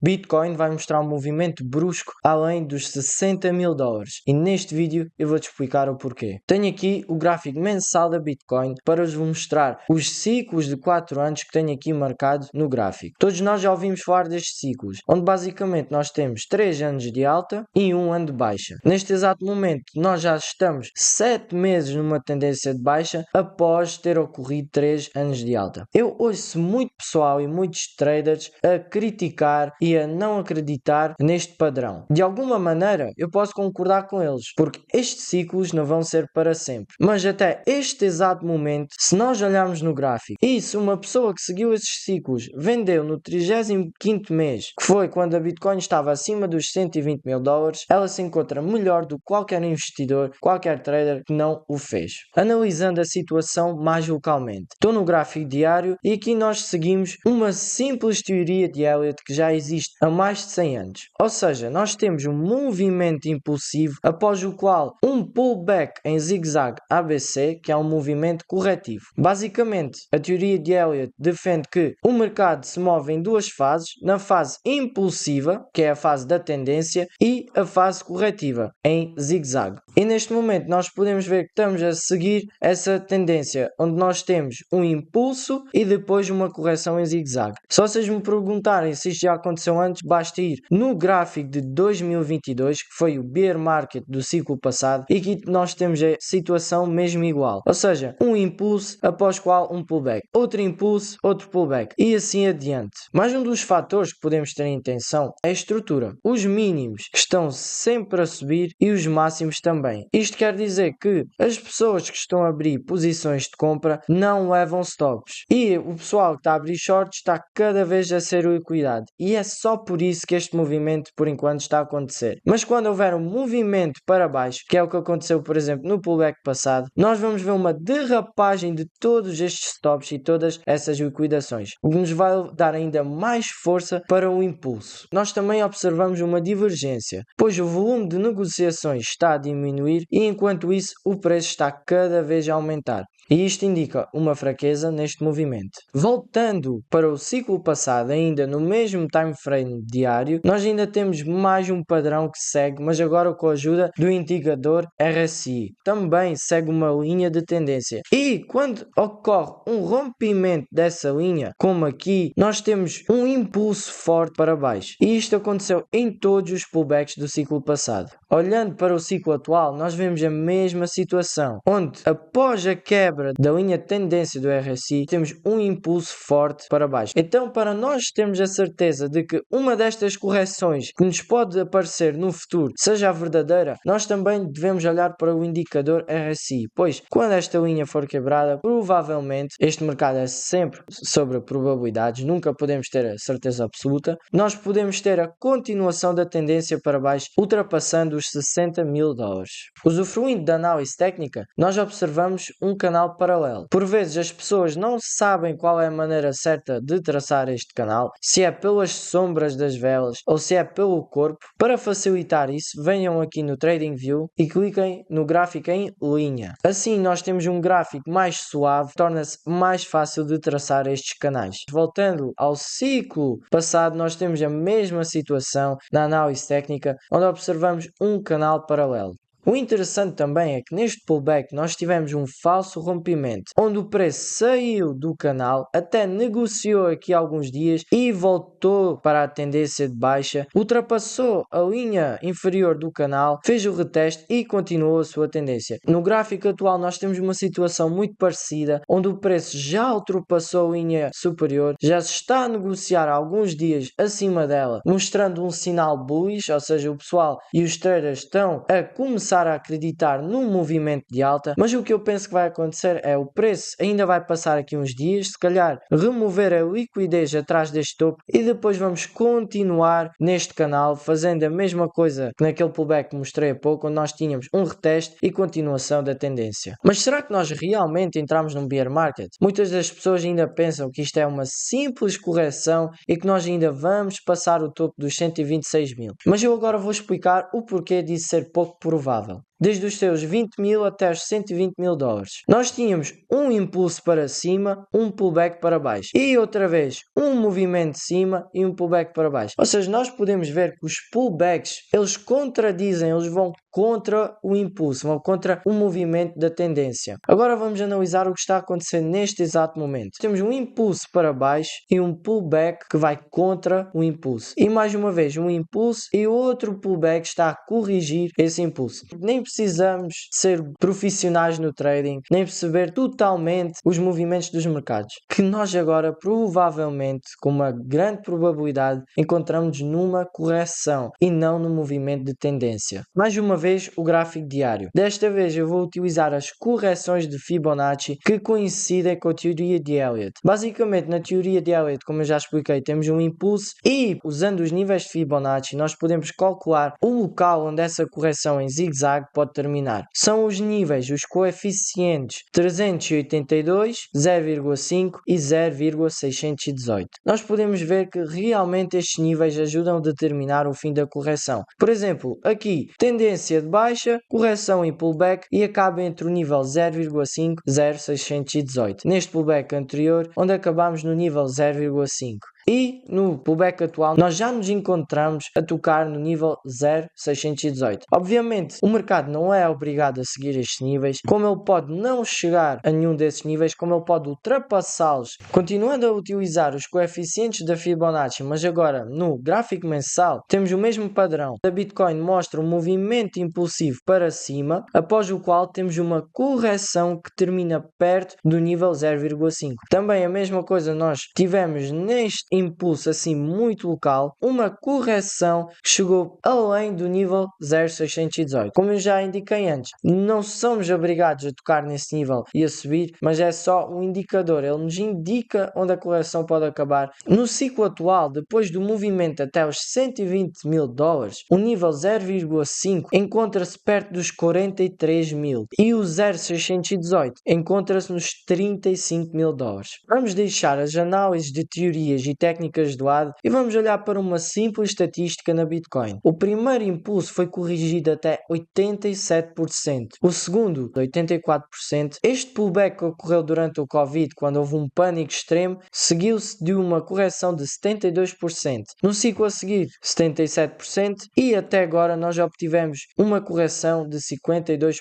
Bitcoin vai mostrar um movimento brusco além dos 60 mil dólares e neste vídeo eu vou-te explicar o porquê. Tenho aqui o gráfico mensal da Bitcoin para vos mostrar os ciclos de 4 anos que tenho aqui marcado no gráfico. Todos nós já ouvimos falar destes ciclos, onde basicamente nós temos 3 anos de alta e 1 ano de baixa. Neste exato momento nós já estamos 7 meses numa tendência de baixa após ter ocorrido 3 anos de alta. Eu ouço muito pessoal e muitos traders a criticar e a não acreditar neste padrão. De alguma maneira eu posso concordar com eles, porque estes ciclos não vão ser para sempre. Mas até este exato momento, se nós olharmos no gráfico, e se uma pessoa que seguiu esses ciclos vendeu no 35º mês, que foi quando a Bitcoin estava acima dos 120 mil dólares, ela se encontra melhor do que qualquer investidor, qualquer trader que não o fez. Analisando a situação mais localmente, estou no gráfico diário e aqui nós seguimos uma simples teoria de Elliott que já existe há mais de 100 anos. Ou seja, nós temos um movimento impulsivo após o qual um pullback em zigue-zague ABC, que é um movimento corretivo. Basicamente, a teoria de Elliott defende que o mercado se move em duas fases, na fase impulsiva, que é a fase da tendência, e a fase corretiva, em zigue-zague. E neste momento nós podemos ver que estamos a seguir essa tendência, onde nós temos um impulso e depois uma correção em zigue-zague. Se vocês me perguntarem se isto já aconteceu antes, basta ir no gráfico de 2022, que foi o bear market do ciclo passado, e aqui nós temos a situação mesmo igual. Ou seja, um impulso após qual um pullback, outro impulso, outro pullback e assim adiante. Mais um dos fatores que podemos ter em atenção é a estrutura. Os mínimos estão sempre a subir e os máximos também. Isto quer dizer que as pessoas que estão a abrir posições de compra não levam stops. E o pessoal que está a abrir shorts está cada vez a ser liquidado. E é só por isso que este movimento, por enquanto, está a acontecer. Mas quando houver um movimento para baixo, que é o que aconteceu, por exemplo, no pullback passado, nós vamos ver uma derrapagem de todos estes stops e todas essas liquidações, o que nos vai dar ainda mais força para o impulso. Nós também observamos uma divergência, pois o volume de negociações está a diminuir e, enquanto isso, o preço está cada vez a aumentar. E isto indica uma fraqueza neste movimento. Voltando para o ciclo passado, ainda no mesmo time frame diário, nós ainda temos mais um padrão que segue, mas agora com a ajuda do indicador RSI. Também segue uma linha de tendência. E quando ocorre um rompimento dessa linha, como aqui, nós temos um impulso forte para baixo. E isto aconteceu em todos os pullbacks do ciclo passado. Olhando para o ciclo atual, nós vemos a mesma situação, onde após a quebra da linha de tendência do RSI, temos um impulso forte para baixo. Então, para nós termos a certeza de que uma destas correções que nos pode aparecer no futuro seja a verdadeira, nós também devemos olhar para o indicador RSI, pois quando esta linha for quebrada, provavelmente, este mercado é sempre sobre probabilidades, nunca podemos ter a certeza absoluta, nós podemos ter a continuação da tendência para baixo, ultrapassando os 60 mil dólares. Usufruindo da análise técnica, nós observamos um canal paralelo. Por vezes as pessoas não sabem qual é a maneira certa de traçar este canal, se é pelas sombras das velas ou se é pelo corpo. Para facilitar isso, venham aqui no TradingView e cliquem no gráfico em linha. Assim nós temos um gráfico mais suave, torna-se mais fácil de traçar estes canais. Voltando ao ciclo passado, nós temos a mesma situação na análise técnica, onde observamos um canal paralelo. O interessante também é que neste pullback nós tivemos um falso rompimento, onde o preço saiu do canal, até negociou aqui alguns dias e voltou para a tendência de baixa, ultrapassou a linha inferior do canal, fez o reteste e continuou a sua tendência. No gráfico atual nós temos uma situação muito parecida, onde o preço já ultrapassou a linha superior, já se está a negociar há alguns dias acima dela, mostrando um sinal bullish, ou seja, o pessoal e os traders estão a começar a acreditar num movimento de alta, mas o que eu penso que vai acontecer é o preço ainda vai passar aqui uns dias, se calhar remover a liquidez atrás deste topo e depois vamos continuar neste canal fazendo a mesma coisa que naquele pullback que mostrei há pouco, onde nós tínhamos um reteste e continuação da tendência. Mas será que nós realmente entramos num bear market? Muitas das pessoas ainda pensam que isto é uma simples correção e que nós ainda vamos passar o topo dos 126 mil. Mas eu agora vou explicar o porquê disso ser pouco provável. desde os seus 20 mil até os 120 mil dólares. Nós tínhamos um impulso para cima, um pullback para baixo e outra vez um movimento de cima e um pullback para baixo. Ou seja, nós podemos ver que os pullbacks, eles contradizem, eles vão contra o impulso, vão contra o movimento da tendência. Agora vamos analisar o que está acontecendo neste exato momento. Temos um impulso para baixo e um pullback que vai contra o impulso. E mais uma vez, um impulso e outro pullback está a corrigir esse impulso. Nem precisamos ser profissionais no trading, nem perceber totalmente os movimentos dos mercados, que nós agora provavelmente, com uma grande probabilidade, encontramos numa correção e não no movimento de tendência. Mais uma vez, o gráfico diário. Desta vez eu vou utilizar as correções de Fibonacci que coincidem com a teoria de Elliott. Basicamente, na teoria de Elliott, como eu já expliquei, temos um impulso e, usando os níveis de Fibonacci, nós podemos calcular o local onde essa correção em zigue-zague pode terminar. São os níveis, os coeficientes 382, 0,5 e 0,618. Nós podemos ver que realmente estes níveis ajudam a determinar o fim da correção. Por exemplo, aqui, tendência de baixa, correção em pullback e acaba entre o nível 0,5 e 0,618. Neste pullback anterior, onde acabamos no nível 0,5. E no pullback atual nós já nos encontramos a tocar no nível 0,618. Obviamente o mercado não é obrigado a seguir estes níveis, como ele pode não chegar a nenhum desses níveis, como ele pode ultrapassá-los, continuando a utilizar os coeficientes da Fibonacci, mas agora no gráfico mensal temos o mesmo padrão. A Bitcoin mostra um movimento impulsivo para cima, após o qual temos uma correção que termina perto do nível 0,5. Também a mesma coisa nós tivemos neste impulso assim muito local, uma correção que chegou além do nível 0,618. Como eu já indiquei antes, não somos obrigados a tocar nesse nível e a subir, mas é só um indicador, ele nos indica onde a correção pode acabar. No ciclo atual, depois do movimento até os 120 mil dólares, o nível 0,5 encontra-se perto dos 43 mil e o 0,618 encontra-se nos 35 mil dólares. Vamos deixar as análises de teorias e técnicas de lado e vamos olhar para uma simples estatística na Bitcoin. O primeiro impulso foi corrigido até 87%, o segundo 84%. Este pullback que ocorreu durante o Covid, quando houve um pânico extremo, seguiu-se de uma correção de 72%. No ciclo a seguir, 77% e até agora nós já obtivemos uma correção de 52%.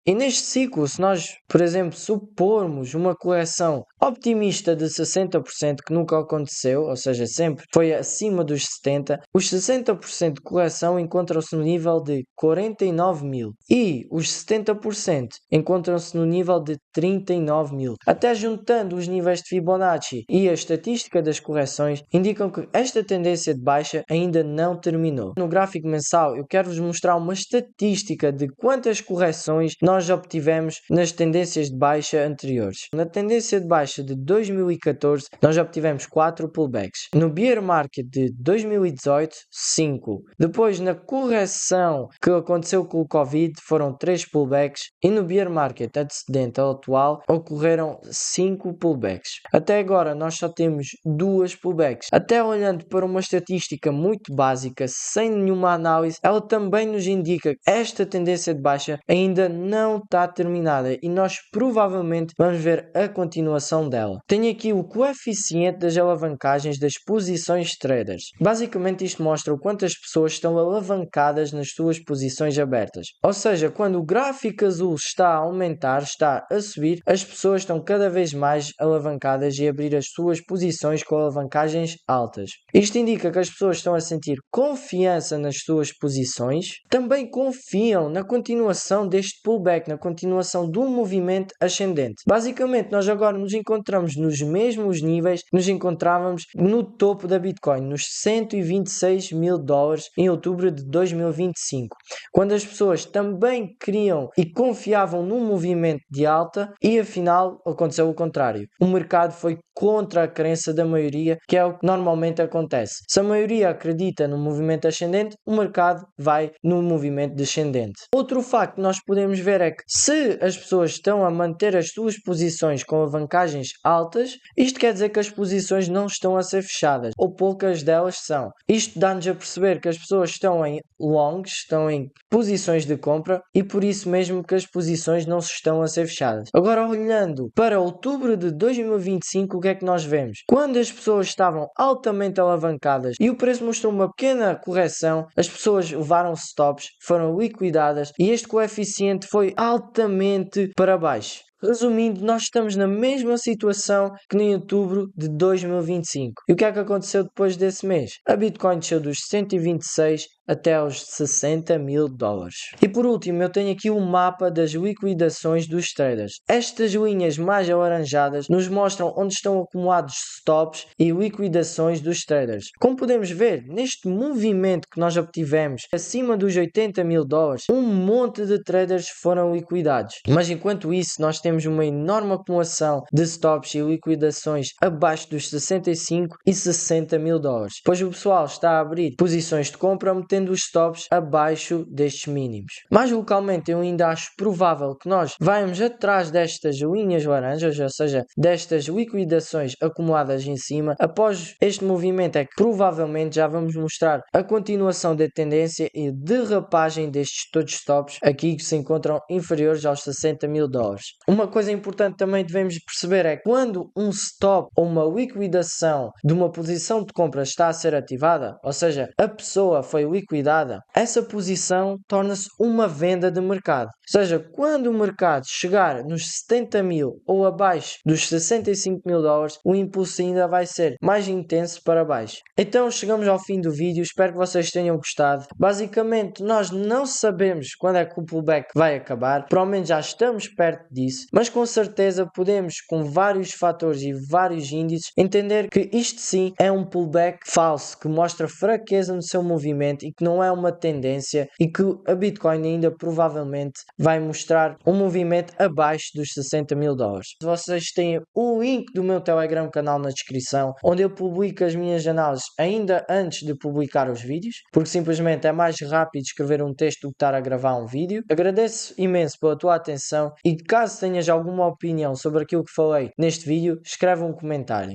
E neste ciclo, se nós, por exemplo, supormos uma correção optimista de 60%, que nunca aconteceu, ou seja, sempre foi acima dos 70%, os 60% de correção encontram-se no nível de 49 mil e os 70% encontram-se no nível de 39 mil. Até juntando os níveis de Fibonacci e a estatística das correções, indicam que esta tendência de baixa ainda não terminou. No gráfico mensal, eu quero-vos mostrar uma estatística de quantas correções nós obtivemos nas tendências de baixa anteriores. Na tendência de baixa de 2014, nós obtivemos 4 pullbacks. No bear market de 2018, 5. Depois, na correção que aconteceu com o Covid, foram 3 pullbacks. E no bear market antecedente ao atual, ocorreram 5 pullbacks. Até agora, nós só temos 2 pullbacks. Até olhando para uma estatística muito básica, sem nenhuma análise, ela também nos indica que esta tendência de baixa ainda não está terminada e nós provavelmente vamos ver a continuação dela. Tenho aqui o coeficiente das alavancagens das posições traders. Basicamente isto mostra o quanto as pessoas estão alavancadas nas suas posições abertas. Ou seja, quando o gráfico azul está a aumentar, está a subir, as pessoas estão cada vez mais alavancadas e a abrir as suas posições com alavancagens altas. Isto indica que as pessoas estão a sentir confiança nas suas posições, também confiam na continuação deste pullback, na continuação do movimento ascendente. Basicamente, nós agora nos encontramos nos mesmos níveis que nos encontrávamos no topo da Bitcoin, nos 126 mil dólares em outubro de 2025, quando as pessoas também queriam e confiavam num movimento de alta e afinal aconteceu o contrário. O mercado foi contra a crença da maioria, que é o que normalmente acontece. Se a maioria acredita no movimento ascendente, o mercado vai no movimento descendente. Outro facto que nós podemos ver é que se as pessoas estão a manter as suas posições com alavancagens altas, isto quer dizer que as posições não estão a ser fechadas, ou poucas delas são. Isto dá-nos a perceber que as pessoas estão em longs, estão em posições de compra e por isso mesmo que as posições não se estão a ser fechadas. Agora, olhando para outubro de 2025, o que é que nós vemos? Quando as pessoas estavam altamente alavancadas e o preço mostrou uma pequena correção, as pessoas levaram stops, foram liquidadas e este coeficiente foi altamente para baixo. Resumindo, nós estamos na mesma situação que em outubro de 2025. E o que é que aconteceu depois desse mês? A Bitcoin desceu dos 126 até aos 60 mil dólares. E por último, eu tenho aqui o mapa das liquidações dos traders. Estas linhas mais alaranjadas nos mostram onde estão acumulados stops e liquidações dos traders. Como podemos ver, neste movimento que nós obtivemos acima dos 80 mil dólares, um monte de traders foram liquidados. Mas enquanto isso, nós temos uma enorme acumulação de stops e liquidações abaixo dos 65 e 60 mil dólares, pois o pessoal está a abrir posições de compra metendo os stops abaixo destes mínimos. Mais localmente, eu ainda acho provável que nós vayamos atrás destas linhas laranjas, ou seja, destas liquidações acumuladas em cima. Após este movimento é que provavelmente já vamos mostrar a continuação da tendência e derrapagem destes todos stops aqui que se encontram inferiores aos 60 mil dólares. Uma coisa importante também devemos perceber é que quando um stop ou uma liquidação de uma posição de compra está a ser ativada, ou seja, a pessoa foi liquidada, essa posição torna-se uma venda de mercado. Ou seja, quando o mercado chegar nos 70 mil ou abaixo dos 65 mil dólares, o impulso ainda vai ser mais intenso para baixo. Então chegamos ao fim do vídeo, espero que vocês tenham gostado. Basicamente, nós não sabemos quando é que o pullback vai acabar, provavelmente já estamos perto disso, mas com certeza podemos, com vários fatores e vários índices, entender que isto sim é um pullback falso, que mostra fraqueza no seu movimento e que não é uma tendência e que a Bitcoin ainda provavelmente vai mostrar um movimento abaixo dos 60 mil dólares. Vocês têm o link do meu Telegram canal na descrição, onde eu publico as minhas análises ainda antes de publicar os vídeos, porque simplesmente é mais rápido escrever um texto do que estar a gravar um vídeo. Agradeço imenso pela tua atenção e caso tenhas alguma opinião sobre aquilo que falei neste vídeo, escreve um comentário.